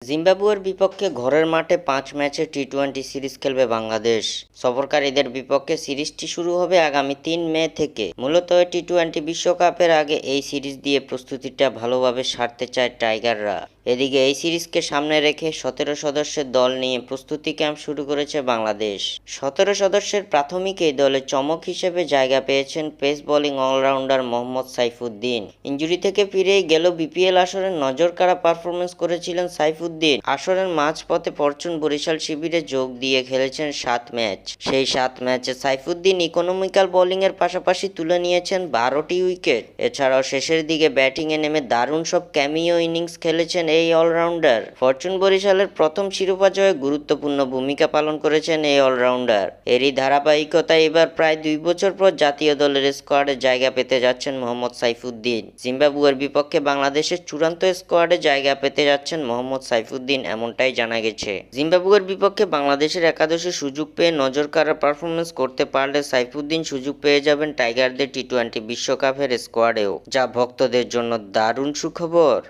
জিম্বাবুয়ের বিপক্ষে ঘরের মাঠে ৫ ম্যাচের টি-২০ সিরিজ খেলবে বাংলাদেশ। সফরকারীদের বিপক্ষে সিরিজটি শুরু হবে আগামী ৩ মে থেকে। মূলত টি-২০ বিশ্বকাপের আগে এই সিরিজ দিয়ে প্রস্তুতিটা ভালোভাবে সারতে চায় টাইগাররা। এদিকে এই সিরিজকে সামনে রেখে ১৭ সদস্যের দল নিয়ে প্রস্তুতি ক্যাম্প শুরু করেছে বাংলাদেশ। ১৭ সদস্যের প্রাথমিক এই দলে চমক হিসেবে জায়গা পেয়েছেন pace bowling allrounder Mohammad Saifuddin. Injury থেকে ফিরেই গেল বিপিএল আসরে নজরকাড়া পারফরমেন্স করেছিলেন সাইফুদ্দিন। আসরের মাঝপথে ফরচুন বরিশাল শিবিরে যোগ দিয়ে খেলেছেন ৭ ম্যাচ। সেই ৭ ম্যাচে সাইফুদ্দিন ইকোনমিক্যাল বোলিংয়ের পাশাপাশি তুলে নিয়েছেন ১২টি উইকেট। এছাড়াও শেষের দিকে ব্যাটিংয়ে নেমে দারুণ সব ক্যামিও ইনিংস খেলেছেন এই অলরাউন্ডার। ফরচুন বরিশালের প্রথম শিরোপা জয়ে গুরুত্বপূর্ণ ভূমিকা পালন করেছেন এই অলরাউন্ডার। এরই ধারাবাহিকতায় এবার প্রায় ২ বছর পর জাতীয় দলের স্কোয়াডে জায়গা পেতে যাচ্ছেন মোহাম্মদ সাইফুদ্দিন। জিম্বাবুয়ের বিপক্ষে বাংলাদেশের চূড়ান্ত স্কোয়াডে জায়গা পেতে যাচ্ছেন মোহাম্মদ সাইফুদ্দিন, এমনটাই জানা গেছে। জিম্বাবুয়ের বিপক্ষে বাংলাদেশের একাদশে সুযোগ পেয়ে নজরকাড়া পারফরমেন্স করতে পারলে সাইফুদ্দিন সুযোগ পেয়ে যাবেন টাইগারদের টি-২০ বিশ্বকাপের স্কোয়াডেও, যা ভক্তদের জন্য দারুণ সুখবর।